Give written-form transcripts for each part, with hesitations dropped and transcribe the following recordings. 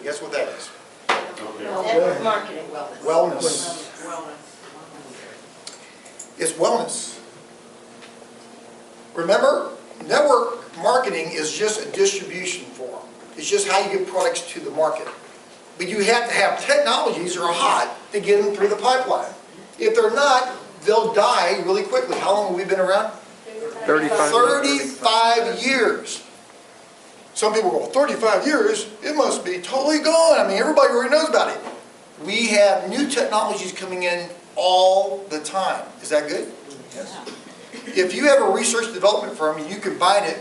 Guess what that is? Network marketing. Wellness. It's wellness. Remember, network marketing is just a distribution form. It's just how you get products to the market. But you have to have technologies that are hot to get them through the pipeline. If they're not, they'll die really quickly. How long have we been around? 35 years. Some people go, 35 years? It must be totally gone. I mean, everybody already knows about it. We have new technologies coming in all the time. Is that good? Yes. If you have a research development firm and you combine it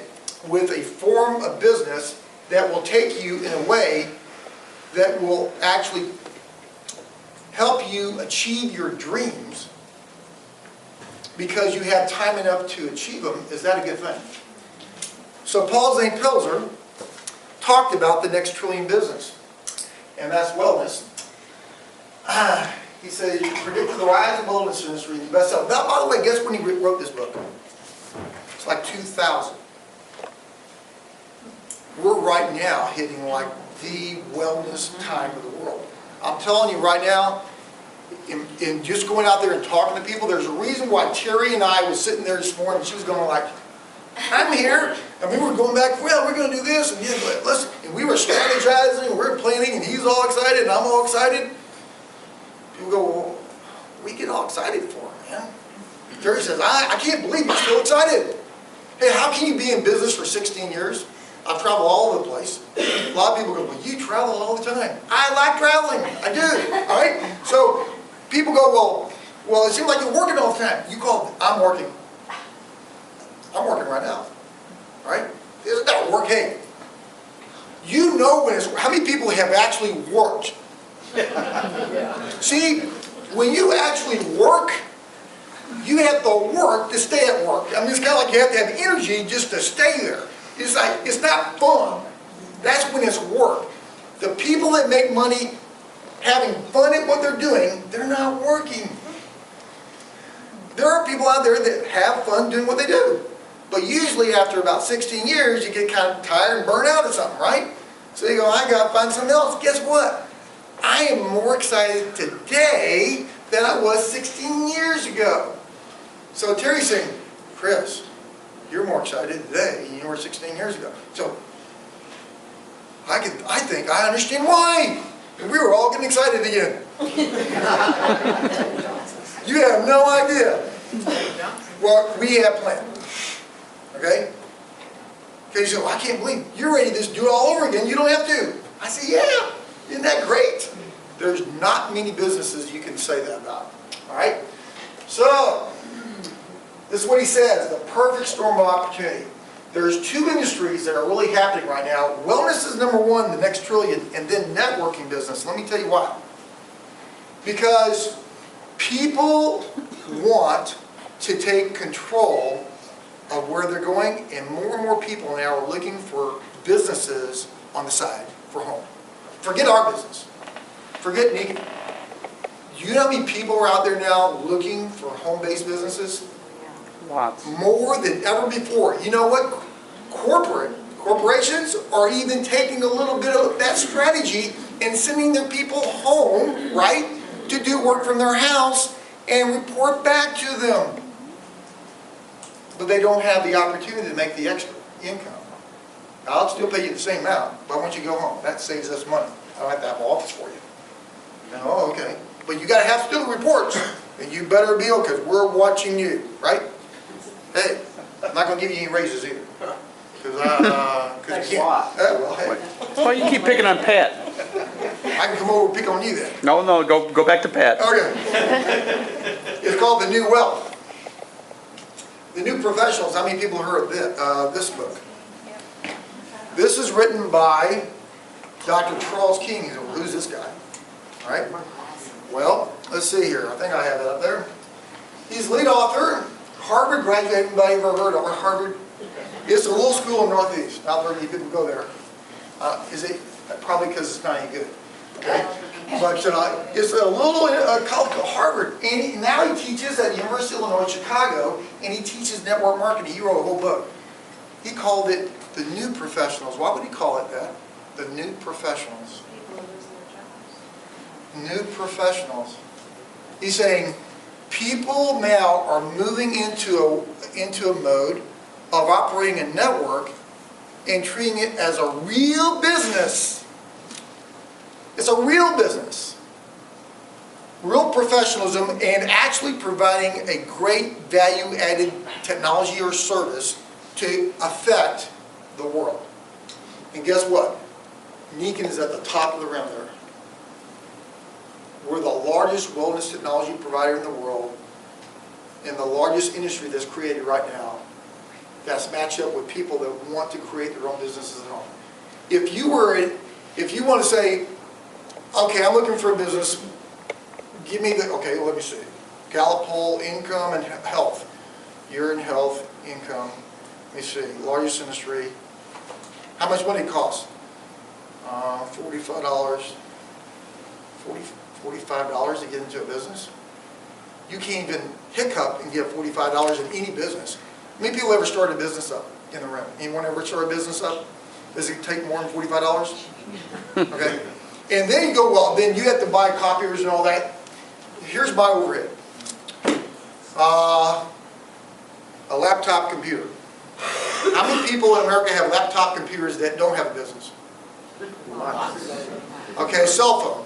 with a form of business that will take you in a way that will actually help you achieve your dreams because you have time enough to achieve them, is that a good thing? So Paul Zane Pilzer talked about the next trillion business, and that's wellness. He said he predicted the rise of the wellness industry, the bestseller. Now, by the way, guess when he wrote this book? It's like 2000. We're right now hitting like the wellness time of the world. I'm telling you right now, in just going out there and talking to people, there's a reason why Terry and I was sitting there this morning, she was going like, I'm here, and we were going back, well, we're going to do this, and yeah, listen, and we were strategizing, and we were planning, and he's all excited, and I'm all excited. People go, well, we get all excited for him, man. Terry says, I can't believe you're still excited. Hey, how can you be in business for 16 years? I've traveled all over the place. A lot of people go, well, you travel all the time. I like traveling. I do. All right? So people go, well, it seems like you're working all the time. You call, I'm working. I'm working right now. All right? Isn't that work? Hey, you know when it's, how many people have actually worked? See, when you actually work, you have to work to stay at work. I mean, it's kind of like you have to have energy just to stay there. It's like, it's not fun. That's when it's work. The people that make money having fun at what they're doing, they're not working. There are people out there that have fun doing what they do. But usually after about 16 years, you get kind of tired and burnt out or something, right? So you go, I got to find something else. Guess what? I am more excited today than I was 16 years ago. So Terry's saying, Chris, you're more excited today than you were 16 years ago. So I think I understand why. And we were all getting excited again. You have no idea. Well, we have planned. Okay? Okay, you say, well, I can't believe you're ready to just do it all over again. You don't have to. I say, yeah. Isn't that great? There's not many businesses you can say that about. All right? So, this is what he says, the perfect storm of opportunity. There's two industries that are really happening right now. Wellness is number one, the next trillion, and then networking business. Let me tell you why. Because people want to take control of where they're going, and more people now are looking for businesses on the side for home. Forget our business. Forget Nikken. Do you know how many people are out there now looking for home-based businesses? Lots. More than ever before. You know what? Corporations are even taking a little bit of that strategy and sending their people home, right, to do work from their house and report back to them. But they don't have the opportunity to make the extra income. Now, I'll still pay you the same amount, but I want you to go home. That saves us money. I don't have to have an office for you. No, okay. But you got to have still reports. And you better be okay, because we're watching you, right? Hey, I'm not going to give you any raises either. Because you can't. Well, hey. Why you keep picking on Pat? I can come over and pick on you then. No, go back to Pat. Okay. It's called The New Wealth. The New Professionals. How many people have heard of this book? This is written by Dr. Charles King. Who's this guy? All right. Well, let's see here. I think I have it up there. He's lead author. Harvard graduate. Anybody ever heard of Harvard? It's a little school in the Northeast. Not very many people go there. Is it? Probably because it's not any good. Okay? But it's a little college called Harvard. And now he teaches at the University of Illinois, Chicago, and he teaches network marketing. He wrote a whole book. He called it The New Professionals. Why would he call it that? The New Professionals. People new professionals. He's saying people now are moving into a mode of operating a network and treating it as a real business. It's a real business. Real professionalism and actually providing a great value-added technology or service to affect the world. And guess what? Nikken is at the top of the rim there. We're the largest wellness technology provider in the world, and the largest industry that's created right now that's matched up with people that want to create their own businesses at home. If you want to say, okay, I'm looking for a business, give me the, okay, let me see. Gallup poll, income and health. You're in health, income. Let me see, largest industry. How much money it costs? $45. $45 to get into a business? You can't even hiccup and get $45 in any business. How many people ever start a business up in the room? Anyone ever start a business up? Does it take more than $45? Okay. And then you go, well, then you have to buy copiers and all that. Here's my overhead. A laptop computer. How many people in America have laptop computers that don't have a business? Okay, cell phone.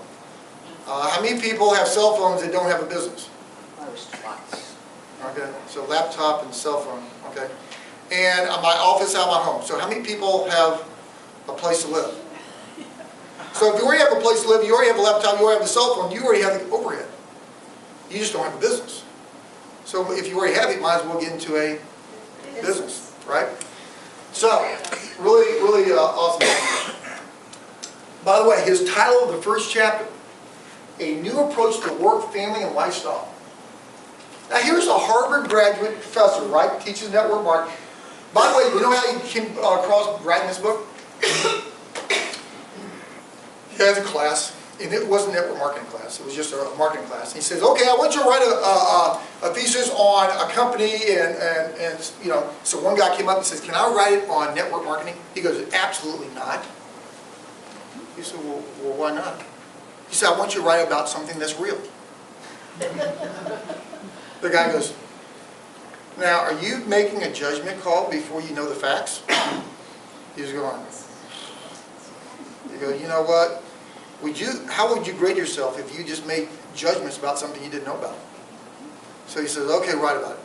How many people have cell phones that don't have a business? Okay, so laptop and cell phone, okay. And my office out of my home. So how many people have a place to live? So if you already have a place to live, you already have a laptop, you already have a cell phone, you already have the overhead. You just don't have a business. So if you already have it, you might as well get into a business, right? So, really awesome. By the way, his title of the first chapter, A New Approach to Work, Family, and Lifestyle. Now here's a Harvard graduate professor, right? Teaches network marketing. By the way, you know how he came across writing this book? He has a class, and it wasn't a network marketing class. It was just a marketing class. He says, okay, I want you to write a thesis on a company, and you know. So one guy came up and says, can I write it on network marketing? He goes, absolutely not. He said, well why not? He said, I want you to write about something that's real. The guy goes, now, are you making a judgment call before you know the facts? He's going, you go, you know what? How would you grade yourself if you just made judgments about something you didn't know about? So he says, okay, write about it.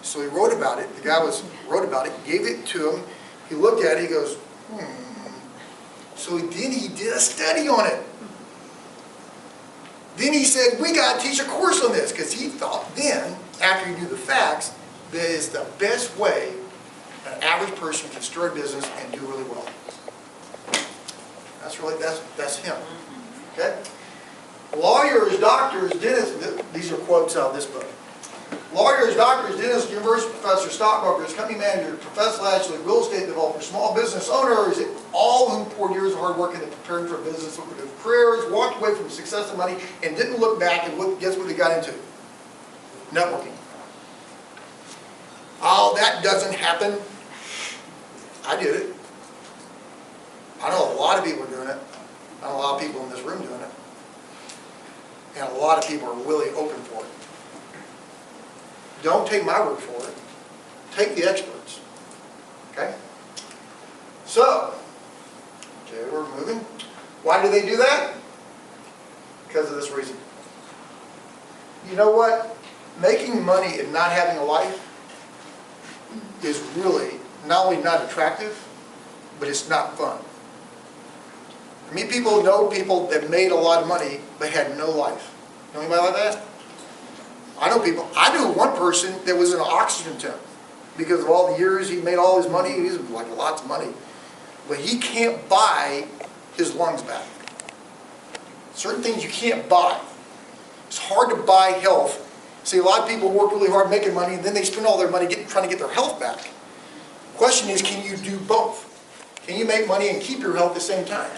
So he wrote about it. The guy wrote about it, gave it to him. He looked at it, he goes, So then he did a study on it. Then he said, we got to teach a course on this, because he thought then, after he knew the facts, that is the best way an average person can start a business and do really well. That's him. Okay? Lawyers, doctors, dentists, these are quotes out of this book. Lawyers, doctors, dentists, university professors, stockbrokers, company managers, professional athletes, real estate developers, small business owners, all who poured years of hard work into preparing for business, lucrative careers, walked away from success and money, and didn't look back, and guess what they got into? Networking. Oh, that doesn't happen. I did it. I know a lot of people are doing it. I know a lot of people in this room doing it. And a lot of people are really open for it. Don't take my word for it. Take the experts. Okay? So, okay, we're moving. Why do they do that? Because of this reason. You know what? Making money and not having a life is really not only not attractive, but it's not fun. I mean, people know people that made a lot of money but had no life. Know anybody like that? I know people. I knew one person that was in an oxygen tent because of all the years he made all his money. He was like lots of money, but he can't buy his lungs back. Certain things you can't buy. It's hard to buy health. See, a lot of people work really hard making money, and then they spend all their money trying to get their health back. The question is, can you do both? Can you make money and keep your health at the same time?